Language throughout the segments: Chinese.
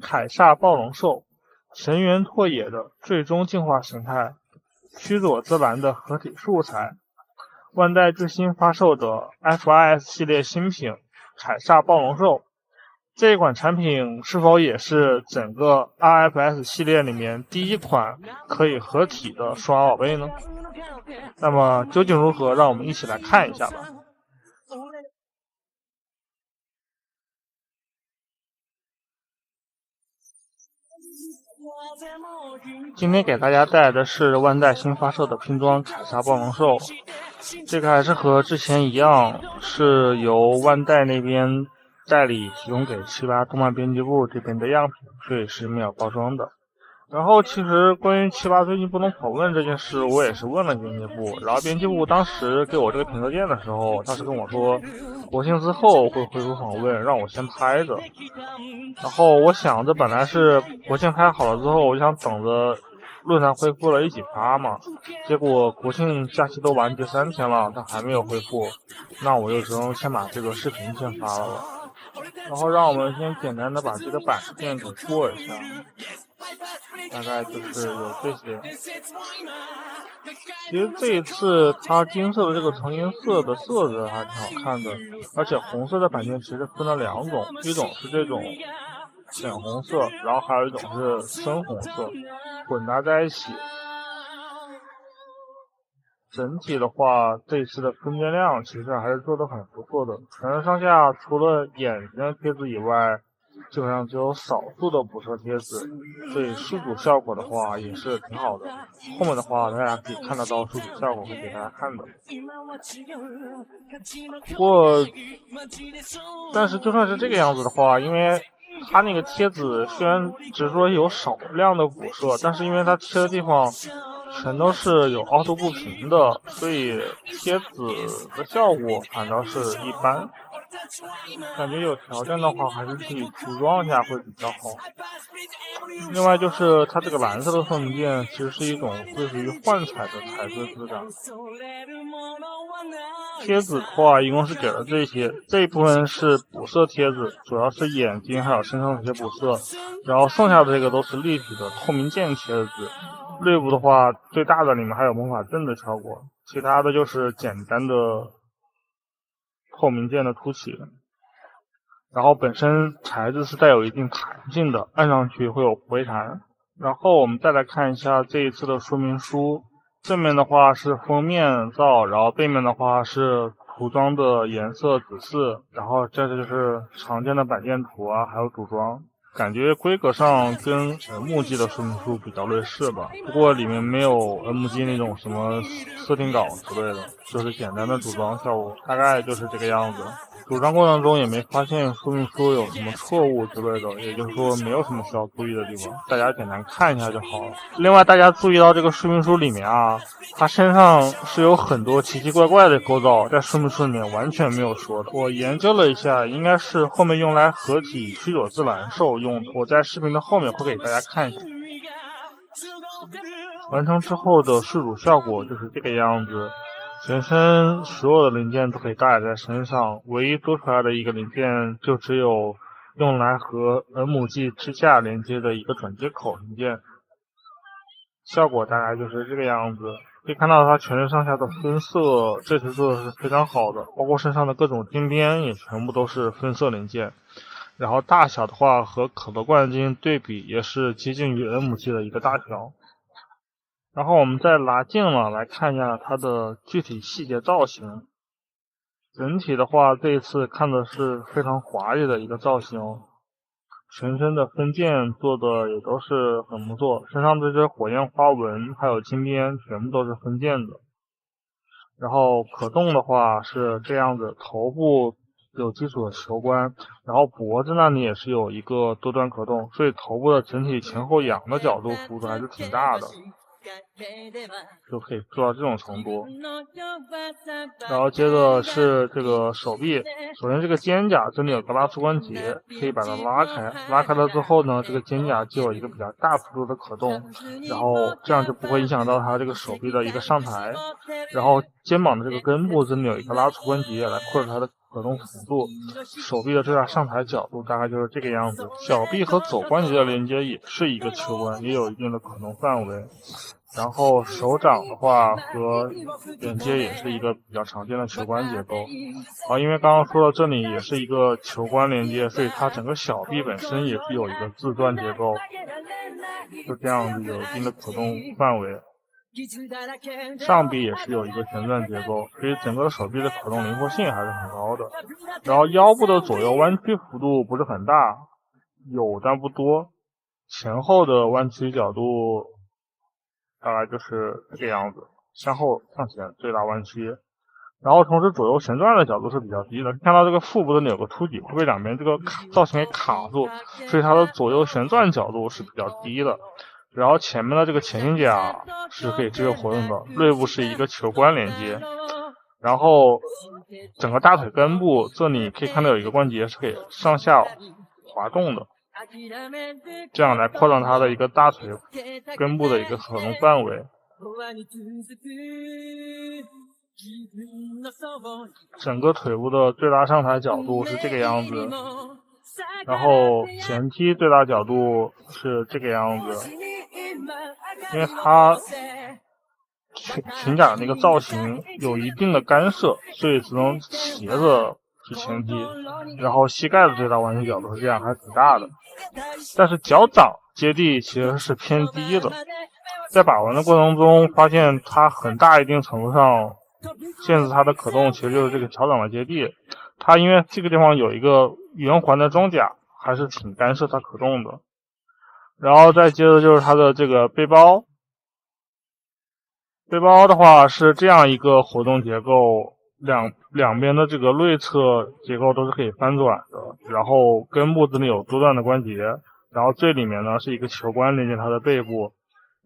凯撒暴龙兽，神原拓也的最终进化形态，须佐之男的合体素材，万代最新发售的 FIS 系列新品凯撒暴龙兽。这一款产品是否也是整个 RFS 系列里面第一款可以合体的数码宝贝呢？那么究竟如何，让我们一起来看一下吧。今天给大家带来的是万代新发售的拼装凯撒暴龙兽，这个还是和之前一样，是由万代那边代理提供给78动漫编辑部这边的样品，所以是没有包装的。然后其实关于78最近不能访问这件事，我也是问了编辑部，然后编辑部当时给我这个评测件的时候，当时跟我说国庆之后会恢复访问，让我先拍着。然后我想着本来是国庆拍好了之后，我想等着论坛恢复了一起发嘛，结果国庆假期都完结3天了，它还没有恢复，那我就只能先把这个视频先发了。然后让我们先简单的把这个版片给过一下，大概就是有这些。其实这一次它金色的这个成银色的色泽还挺好看的，而且红色的版件其实分了2种，一种是这种浅红色，然后还有一种是深红色混搭在一起。整体的话，这一次的分辨量其实还是做得很不错的，全身上下除了眼睛的贴纸以外，基本上只有少数的补色贴纸，所以数组效果的话也是挺好的。后面的话大家可以看得到数组效果会给大家看的。不过，但是就算是这个样子的话，因为它那个贴纸虽然只说有少量的补色，但是因为它贴的地方全都是有凹凸不平的，所以贴纸的效果反倒是一般。感觉有条件的话还是自己涂装一下会比较好。另外就是它这个蓝色的说明件其实是一种类似于幻彩的彩色质感。贴纸的话一共是给了这些，这一部分是补色贴纸，主要是眼睛还有身上的一些补色，然后剩下的这个都是立体的透明件贴纸。内部的话最大的里面还有魔法阵的效果，其他的就是简单的透明件的凸起。然后本身材质是带有一定弹性的，按上去会有回弹。然后我们再来看一下这一次的说明书，正面的话是封面照，然后背面的话是涂装的颜色指示，然后这就是常见的版件图啊，还有组装。感觉规格上跟MG 的说明书比较类似吧，不过里面没有 MG 那种什么设定稿之类的，就是简单的组装效果，大概就是这个样子。组装过程中也没发现说明书有什么错误之类的，也就是说没有什么需要注意的地方，大家简单看一下就好了。另外大家注意到这个说明书里面啊，它身上是有很多奇奇怪怪的构造，在说明书里面完全没有说的。我研究了一下，应该是后面用来合体须佐之男兽用的，我在视频的后面会给大家看一下。完成之后的数组效果就是这个样子，全身所有的零件都可以搭载在身上，唯一多出来的一个零件就只有用来和 MG 支架连接的一个转接口零件，效果大概就是这个样子。可以看到它全身上下的分色这次做的是非常好的，包括身上的各种金边也全部都是分色零件，然后大小的话和可乐冠军对比也是接近于 MG 的一个大小。然后我们再拿近了来看一下它的具体细节造型。整体的话这一次看的是非常华丽的一个造型，全身的分件做的也都是很不错，身上这些火焰花纹还有金边全部都是分件的。然后可动的话是这样子，头部有基础的球冠，然后脖子那里也是有一个多端可动，所以头部的整体前后仰的角度幅度还是挺大的。就可以做到这种程度。然后接着是这个手臂，首先这个肩胛这里有个拉出关节，可以把它拉开，拉开了之后呢，这个肩胛就有一个比较大幅度的可动，然后这样就不会影响到它这个手臂的一个上抬。然后肩膀的这个根部这里有一个拉出关节来扩大它的可动幅度，手臂的最大上抬角度大概就是这个样子。小臂和肘关节的连接也是一个球关，也有一定的可动范围。然后手掌的话和连接也是一个比较常见的球关结构。因为刚刚说到这里也是一个球关连接，所以它整个小臂本身也是有一个自转结构，就这样子有一定的可动范围。上臂也是有一个旋转结构，所以整个手臂的可动灵活性还是很高的。然后腰部的左右弯曲幅度不是很大，有但不多，前后的弯曲角度大概就是这个样子，向后向前最大弯曲。然后同时左右旋转的角度是比较低的，看到这个腹部这里有个凸起，会被两边这个造型给卡住，所以它的左右旋转角度是比较低的。然后前面的这个前胸甲是可以自由活动的，肋部是一个球关连接。然后整个大腿根部这里可以看到有一个关节是可以上下滑动的，这样来扩大它的一个大腿根部的一个可动范围。整个腿部的最大上抬角度是这个样子，然后前踢最大角度是这个样子。因为它裙甲的那个造型有一定的干涉，所以只能斜着去前踢。然后膝盖的最大弯曲角度是这样，还挺大的。但是脚掌接地其实是偏低的，在把玩的过程中发现它很大一定程度上限制它的可动，其实就是这个脚掌的接地。它因为这个地方有一个圆环的装甲，还是挺干涉它可动的。然后再接着就是它的这个背包，背包的话是这样一个活动结构，两边的这个内侧结构都是可以翻转的，然后根部这里有多段的关节，然后最里面呢是一个球关连接它的背部，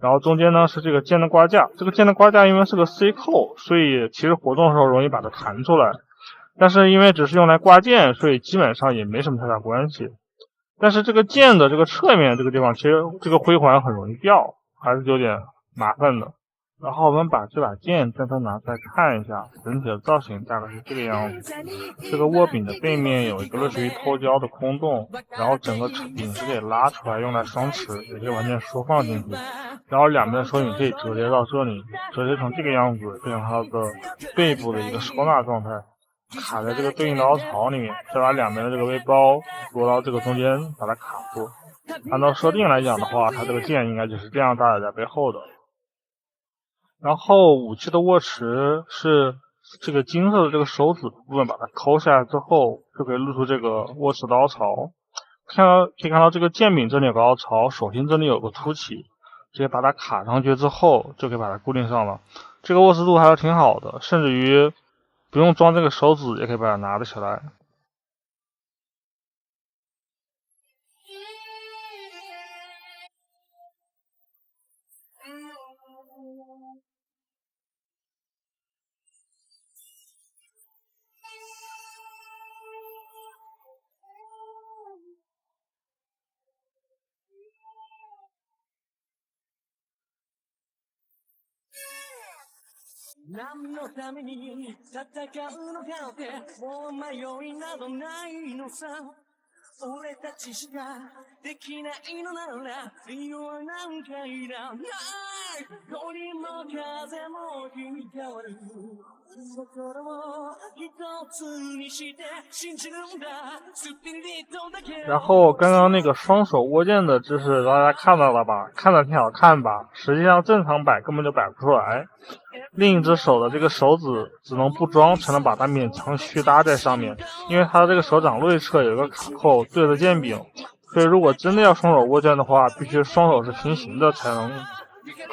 然后中间呢是这个剑的挂架，这个剑的挂架因为是个 C 扣，所以其实活动的时候容易把它弹出来，但是因为只是用来挂剑，所以基本上也没什么太大关系。但是这个剑的这个侧面这个地方，其实这个挥环很容易掉，还是有点麻烦的。然后我们把这把剑再拿出来看一下，整体的造型大概是这个样子。这个握柄的背面有一个类似于脱胶的空洞，然后整个柄是可以拉出来用来双持，也可以完全缩放进去。然后两边手柄可以折叠到这里，折叠成这个样子，变成它的背部的一个收纳状态。卡在这个对应的凹槽里面，再把两边的这个背包挪到这个中间，把它卡住。按照设定来讲的话，它这个剑应该就是这样搭在背后的。然后武器的握持是这个金色的这个手指部分，把它抠下来之后，就可以露出这个握持的凹槽。可以看到这个剑柄这里有个凹槽，手心这里有个凸起，直接把它卡上去之后，就可以把它固定上了。这个握持度还是挺好的，甚至于不用装这个手指也可以把它拿得起来。何のために戦うのかってもう迷いなどないのさ俺たちしかできないのなら理由はなんかいらない鳥も風も切り替わる心を一つにして信じるんだ然后刚刚那个双手握剑的姿势大家看到了吧，看着挺好看吧，实际上正常摆根本就摆不出来，另一只手的这个手指只能不装才能把它勉强虚搭在上面，因为它这个手掌内侧有一个卡扣对着剑柄，所以如果真的要双手握剑的话，必须双手是平行的才能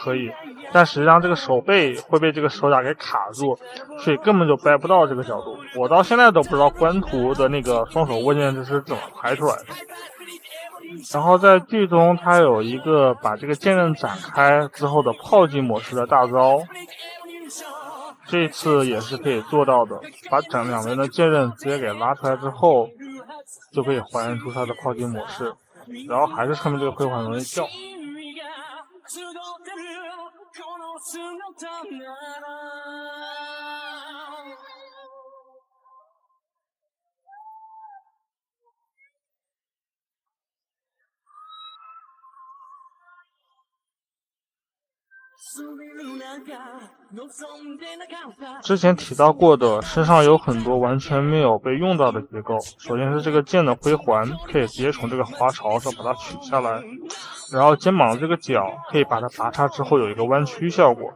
可以，但实际上这个手背会被这个手甲给卡住，所以根本就掰不到这个角度。我到现在都不知道官图的那个双手握剑这是怎么拍出来的。然后在剧中它有一个把这个剑刃展开之后的炮击模式的大招，这次也是可以做到的，把两边的剑刃直接给拉出来之后，就可以还原出它的炮击模式，然后还是上面这个回环容易掉。之前提到过的，身上有很多完全没有被用到的结构。首先是这个剑的回环，可以直接从这个花槽上把它取下来，然后肩膀的这个角可以把它拔插之后有一个弯曲效果，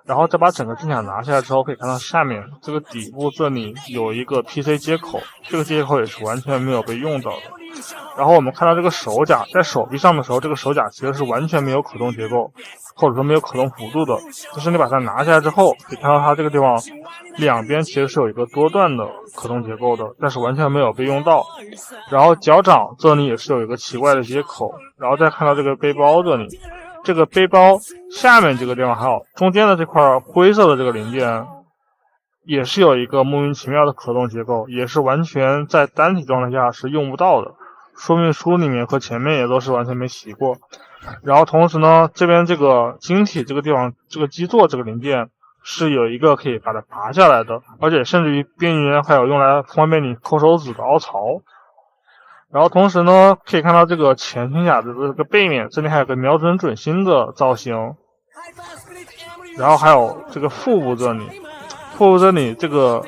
然后再把整个剑甲拿下来之后，可以看到下面这个底部这里有一个 PC 接口，这个接口也是完全没有被用到的。然后我们看到这个手甲在手臂上的时候，这个手甲其实是完全没有可动结构，或者说没有可动幅度的，就是你把它拿下来之后，可以看到它这个地方两边其实是有一个多段的可动结构的，但是完全没有被用到。然后脚掌这里也是有一个奇怪的接口，然后再看到这个背包这里，这个背包下面这个地方还有中间的这块灰色的这个零件也是有一个莫名其妙的可动结构，也是完全在单体状态下是用不到的，说明书里面和前面也都是完全没洗过。然后同时呢，这边这个晶体这个地方，这个基座这个零件是有一个可以把它拔下来的，而且甚至于边缘还有用来方便你抠手指的凹槽。然后同时呢，可以看到这个前胸甲的这个背面，这里还有个瞄准准心的造型。然后还有这个腹部这里，这个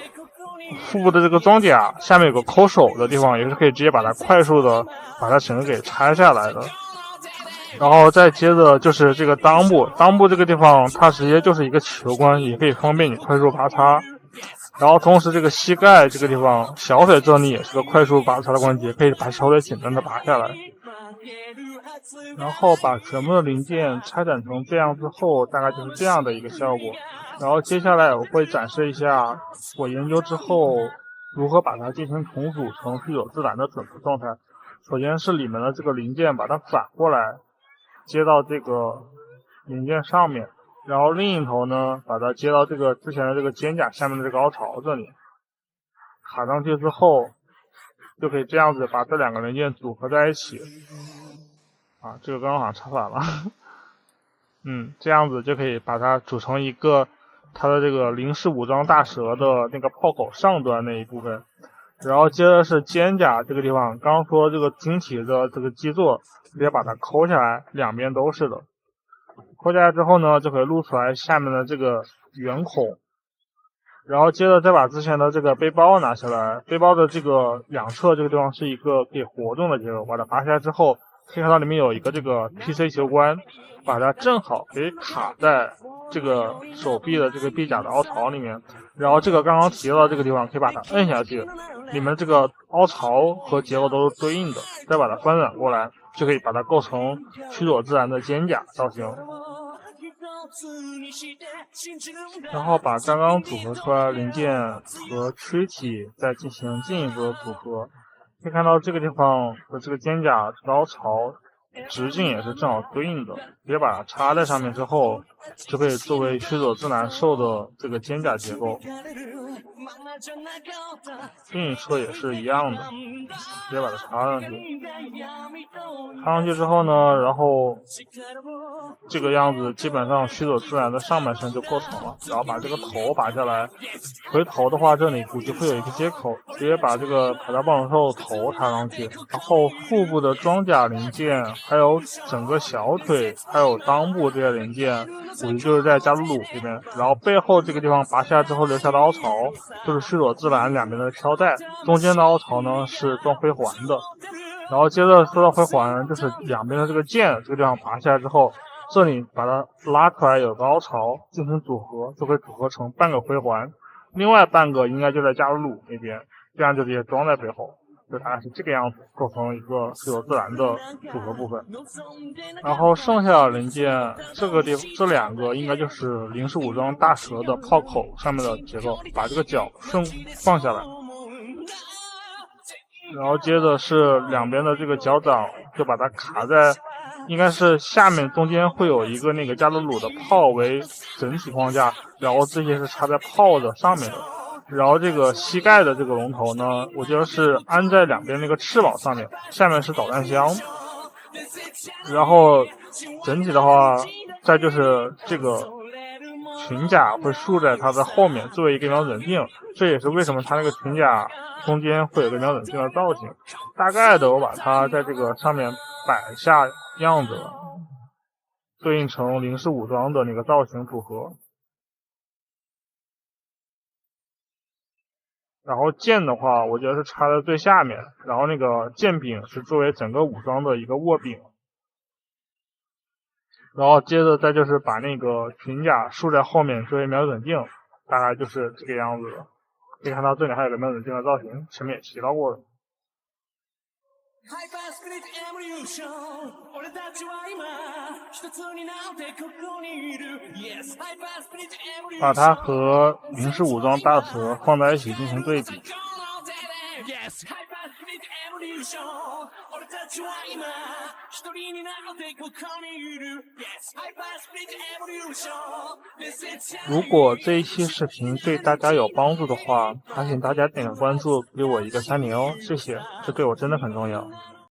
腹部的这个装甲下面有个抠手的地方，也是可以直接把它快速的把它整个给拆下来的。然后再接着就是这个裆部这个地方，它直接就是一个球关，也可以方便你快速拔插。然后同时这个膝盖这个地方，小腿这里也是个快速拔插的关节，可以把小腿简单的拔下来。然后把全部的零件拆展成这样之后，大概就是这样的一个效果。然后接下来我会展示一下我研究之后如何把它进行重组成具有自然的准确状态。首先是里面的这个零件把它反过来接到这个零件上面，然后另一头呢把它接到这个之前的这个肩甲下面的这个凹槽这里，卡上去之后就可以这样子把这两个零件组合在一起。这个刚刚好像插反了这样子就可以把它组成一个它的这个零式武装大蛇的那个炮口上端那一部分。然后接着是肩甲这个地方，刚刚说这个晶体的这个基座直接把它抠下来，两边都是的。抠下来之后呢，就可以露出来下面的这个圆孔。然后接着再把之前的这个背包拿下来，背包的这个两侧这个地方是一个可以活动的结构，把它拔下来之后，可以看到里面有一个这个 PC 球关，把它正好可以卡在这个手臂的这个臂甲的凹槽里面。然后这个刚刚提到的这个地方可以把它摁下去，里面这个凹槽和结构都是对应的，再把它翻转过来，就可以把它构成须佐自然的肩甲造型。然后把刚刚组合出来的零件和躯体再进行进一步的组合，可以看到这个地方的这个肩甲凹槽直径也是正好对应的，直接把它插在上面之后，就可以作为须佐之男兽的这个肩甲结构。另一侧也是一样的，直接把它插上去。插上去之后呢，然后这个样子基本上须佐之男的上半身就构成了。然后把这个头拔下来，回头的话这里估计会有一个接口，直接把这个海盗暴龙兽头插上去。然后腹部的装甲零件，还有整个小腿，还有裆部这些零件，估计就是在加鲁鲁这边。然后背后这个地方拔下来之后留下的凹槽，就是须佐之男两边的飘带，中间的凹槽呢是装回环的。然后接着说到回环，就是两边的这个剑这个地方拔下来之后，这里把它拉出来有个凹槽进行组合，就会组合成半个回环，另外半个应该就在加鲁鲁那边，这样就直接装在背后，就大概是这个样子，构成一个须佐之男的组合部分。然后剩下的零件，这两个应该就是零式武装大蛇的炮口上面的结构，把这个脚放下来。然后接着是两边的这个脚掌就把它卡在，应该是下面中间会有一个那个加鲁鲁的炮为整体框架，然后这些是插在炮的上面的。然后这个膝盖的这个龙头呢，我觉得是安在两边那个翅膀上面，下面是导弹箱。然后整体的话，再就是这个裙甲会竖在它的后面，作为一个瞄准镜。这也是为什么它那个裙甲中间会有个瞄准镜的造型。大概的我把它在这个上面摆下样子，对应成零式武装的那个造型组合。然后剑的话，我觉得是插在最下面，然后那个剑柄是作为整个武装的一个握柄。然后接着再就是把那个裙甲竖在后面作为瞄准镜，大概就是这个样子的。可以看到这里还有个瞄准镜的造型，前面也提到过了。把它和零式武装大蛇放在一起进行对比。如果这一期视频对大家有帮助的话，还请大家点个关注，给我一个30哦，谢谢，这对我真的很重要。